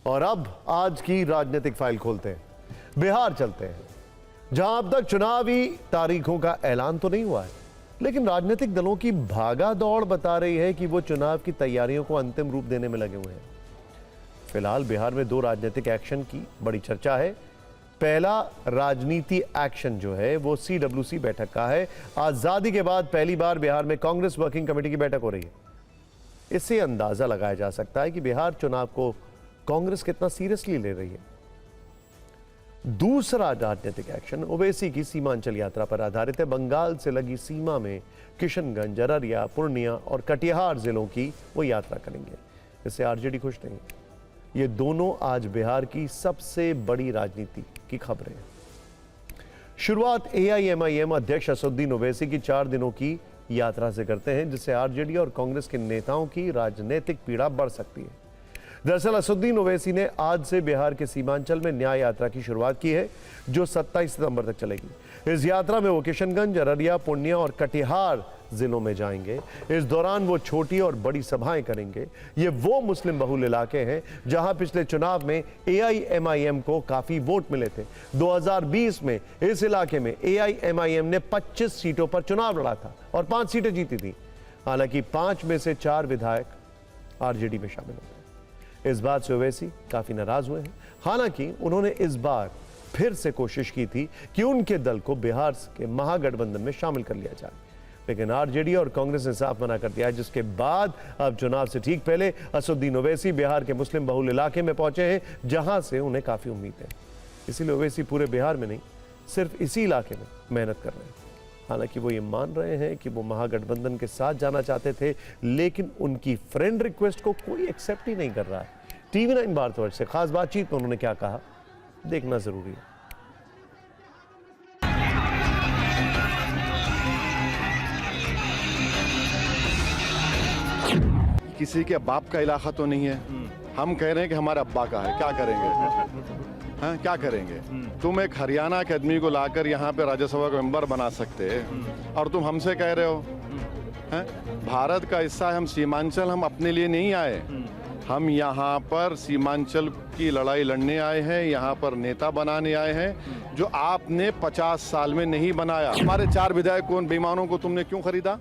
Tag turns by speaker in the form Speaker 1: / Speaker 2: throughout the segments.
Speaker 1: और अब आज की राजनीतिक फाइल खोलते हैं, बिहार चलते हैं, जहां अब तक चुनावी तारीखों का ऐलान तो नहीं हुआ है, लेकिन राजनीतिक दलों की भागा दौड़ बता रही है कि वो चुनाव की तैयारियों को अंतिम रूप देने में लगे हुए हैं। फिलहाल बिहार में दो राजनीतिक एक्शन की बड़ी चर्चा है। पहला राजनीति एक्शन जो है वो CWC बैठक का है। आजादी के बाद पहली बार बिहार में कांग्रेस वर्किंग कमेटी की बैठक हो रही है। इससे अंदाजा लगाया जा सकता है कि बिहार चुनाव को कांग्रेस कितना सीरियसली ले रही है। दूसरा राजनीतिक एक्शन ओवैसी की सीमांचल यात्रा पर आधारित है। बंगाल से लगी सीमा में किशनगंज, अररिया, पूर्णिया और कटिहार जिलों की वो यात्रा करेंगे। इससे आरजेडी खुश नहीं। ये दोनों आज बिहार की सबसे बड़ी राजनीति की खबरें हैं। शुरुआत AIMIM अध्यक्ष असदुद्दीन ओवैसी की 4 दिनों की यात्रा से करते हैं, जिससे आरजेडी और कांग्रेस के नेताओं की राजनीतिक पीड़ा बढ़ सकती है। दरअसल असदुद्दीन ओवैसी ने आज से बिहार के सीमांचल में न्याय यात्रा की शुरुआत की है, जो 27 सितंबर तक चलेगी। इस यात्रा में वो किशनगंज, अररिया, पूर्णिया और कटिहार जिलों में जाएंगे। इस दौरान वो छोटी और बड़ी सभाएं करेंगे। ये वो मुस्लिम बहुल इलाके हैं जहां पिछले चुनाव में AIMIM को काफी वोट मिले थे। 2020 में इस इलाके में AIMIM ने 25 सीटों पर चुनाव लड़ा था और 5 सीटें जीती थी। हालांकि 5 में से 4 विधायक आरजेडी में शामिल हो गए। इस बात से ओवैसी काफी नाराज हुए हैं। हालांकि उन्होंने इस बार फिर से कोशिश की थी कि उनके दल को बिहार के महागठबंधन में शामिल कर लिया जाए, लेकिन आरजेडी और कांग्रेस ने साफ मना कर दिया है, जिसके बाद अब चुनाव से ठीक पहले असदुद्दीन ओवैसी बिहार के मुस्लिम बहुल इलाके में पहुंचे हैं, जहां से उन्हें काफी उम्मीद है। इसीलिए ओवैसी पूरे बिहार में नहीं, सिर्फ इसी इलाके में मेहनत कर रहे हैं। हालांकि वो ये मान रहे हैं कि वो महागठबंधन के साथ जाना चाहते थे, लेकिन उनकी फ्रेंड रिक्वेस्ट को कोई एक्सेप्ट ही नहीं कर रहा है। TV9 भारतवर्ष से खास बातचीत में उन्होंने क्या कहा, देखना जरूरी है।
Speaker 2: किसी के बाप का इलाका तो नहीं है। हम कह रहे हैं कि हमारे अब्बा का है, क्या करेंगे? हाँ, क्या करेंगे? तुम एक हरियाणा के आदमी को लाकर यहाँ पे राज्यसभा का मेंबर बना सकते हैं और तुम हमसे कह रहे हो हैं? भारत का हिस्सा है, हम सीमांचल, हम अपने लिए नहीं आए। हम यहाँ पर सीमांचल की लड़ाई लड़ने आए हैं, यहाँ पर नेता बनाने आए हैं, जो आपने 50 साल में नहीं बनाया। हमारे 4 विधायक कौन बेईमानों को तुमने क्यों खरीदा?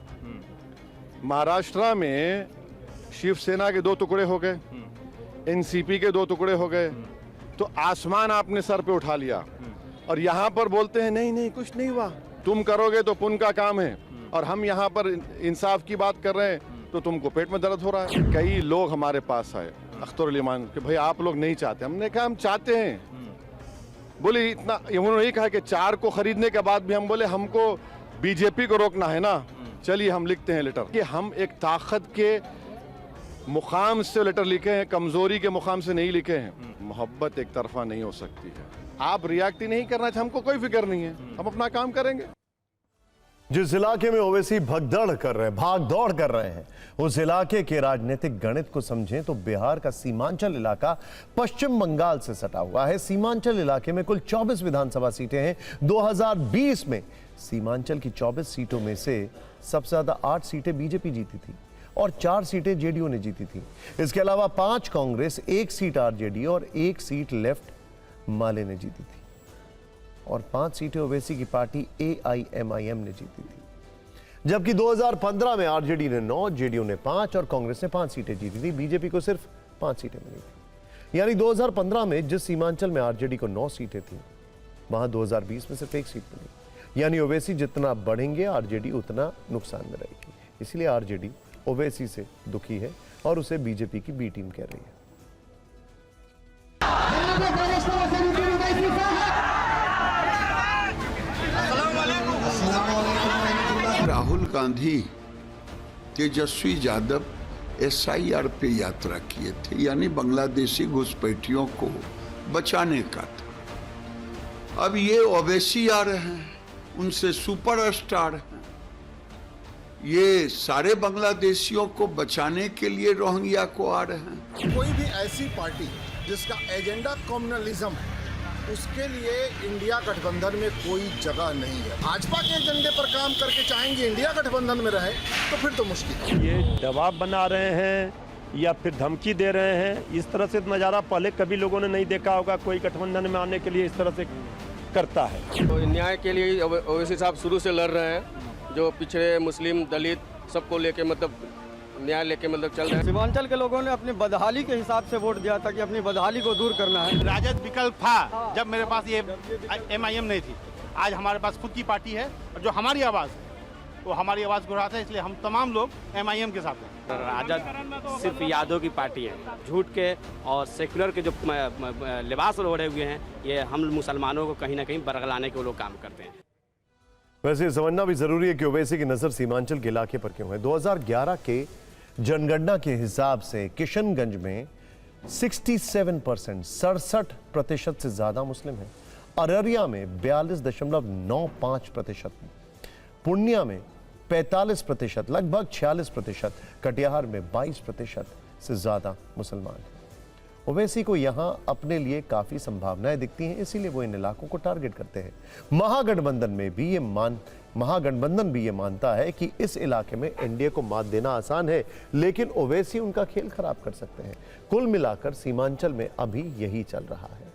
Speaker 2: महाराष्ट्र में शिवसेना के 2 टुकड़े हो गए, NCP के 2 टुकड़े हो गए, तो आसमान आपने सर पे उठा लिया और यहाँ पर बोलते हैं नहीं नहीं कुछ नहीं हुआ। तुम करोगे तो पुण्य का काम है, और हम यहाँ पर इंसाफ की बात कर रहे हैं तो तुमको पेट में दर्द हो रहा है। कई लोग हमारे पास आए, अख्तर अली मान कि भाई आप लोग नहीं चाहते। हमने कहा हम चाहते हैं। बोले इतना, उन्होंने कहा कि 4 को खरीदने के बाद भी हम बोले हमको BJP को रोकना है ना, चलिए हम लिखते हैं लेटर कि हम एक ताकत के मुकाम से लेटर लिखे हैं, कमजोरी के मुकाम से नहीं लिखे हैं। मोहब्बत एक तरफा नहीं हो सकती है। आप रिएक्ट ही नहीं करना चाहिए, हमको कोई फिक्र नहीं है, हम अपना काम करेंगे।
Speaker 1: जिस इलाके में ओवैसी भाग दौड़ कर रहे हैं, उस इलाके के राजनीतिक गणित को समझें तो बिहार का सीमांचल इलाका पश्चिम बंगाल से सटा हुआ है। सीमांचल इलाके में कुल 24 विधानसभा सीटें हैं। 2020 में सीमांचल की 24 सीटों में से सबसे ज्यादा 8 सीटें बीजेपी जीती थी और 4 सीटें जेडीयू ने जीती थी। इसके अलावा 5 कांग्रेस, 1 सीट आरजेडी और 1 सीट लेफ्ट माले ने जीती थी और 5 सीटें ओवैसी की पार्टी AIMIM ने जीती थी। जबकि 2015 में आरजेडी ने 9, जेडीयू ने 5 और कांग्रेस ने 5 सीटें जीती थी। बीजेपी को सिर्फ 5 सीटें मिली थी। यानी 2015 में जिस सीमांचल में आरजेडी को 9 सीटें थी, वहां 2020 में सिर्फ 1 सीट मिली। यानी ओवैसी जितना बढ़ेंगे, आरजेडी उतना नुकसान में रहेगी। इसलिए आरजेडी ओवैसी से दुखी है और उसे बीजेपी की बी टीम कह रही है।
Speaker 3: राहुल गांधी तेजस्वी यादव SIR पे यात्रा किए थे, यानी बांग्लादेशी घुसपैठियों को बचाने का था। अब ये ओवैसी आ रहे हैं, उनसे सुपरस्टार हैं। ये सारे बांग्लादेशियों को बचाने के लिए रोहिंग्या को आ रहे हैं।
Speaker 4: कोई भी ऐसी पार्टी जिसका एजेंडा कम्युनलिज्म है, उसके लिए इंडिया गठबंधन में कोई जगह नहीं है। भाजपा के एजेंडे पर काम करके चाहेंगे इंडिया गठबंधन में रहे तो फिर तो मुश्किल है।
Speaker 5: ये दबाव बना रहे हैं या फिर धमकी दे रहे हैं। इस तरह से नज़ारा पहले कभी लोगों ने नहीं देखा होगा, कोई गठबंधन में आने के लिए इस तरह से करता है।
Speaker 6: तो न्याय के लिए ओवैसी साहब शुरू से लड़ रहे हैं, जो पिछड़े मुस्लिम दलित सबको लेके मतलब न्याय लेके मतलब चल रहे हैं।
Speaker 7: सीमांचल के लोगों ने अपनी बदहाली के हिसाब से वोट दिया था कि अपनी बदहाली को दूर करना है।
Speaker 8: राजद विकल्प था जब मेरे पास ये MIM नहीं थी। आज हमारे पास खुद की पार्टी है और जो हमारी आवाज़ है वो हमारी आवाज़ को उठाता है, इसलिए हम तमाम लोग MIM के साथ हैं।
Speaker 9: राजद सिर्फ यादव की पार्टी है। झूठ के और सेकुलर के जो लिबास ओढ़े हुए हैं, ये हम मुसलमानों को कहीं ना कहीं बरगलाने के वो लोग काम करते हैं।
Speaker 1: वैसे समझना भी जरूरी है कि ओवैसी की नजर सीमांचल के इलाके पर क्यों है। 2011 के जनगणना के हिसाब से किशनगंज में 67% से ज्यादा मुस्लिम हैं। अररिया में 42.95%, पूर्णिया में 45%, लगभग 46%, कटिहार में 22% से ज्यादा मुसलमान हैं। ओवैसी को यहां अपने लिए काफी संभावनाएं दिखती हैं, इसीलिए वो इन इलाकों को टारगेट करते हैं। महागठबंधन भी ये मानता है कि इस इलाके में एनडीए को मात देना आसान है, लेकिन ओवैसी उनका खेल खराब कर सकते हैं। कुल मिलाकर सीमांचल में अभी यही चल रहा है।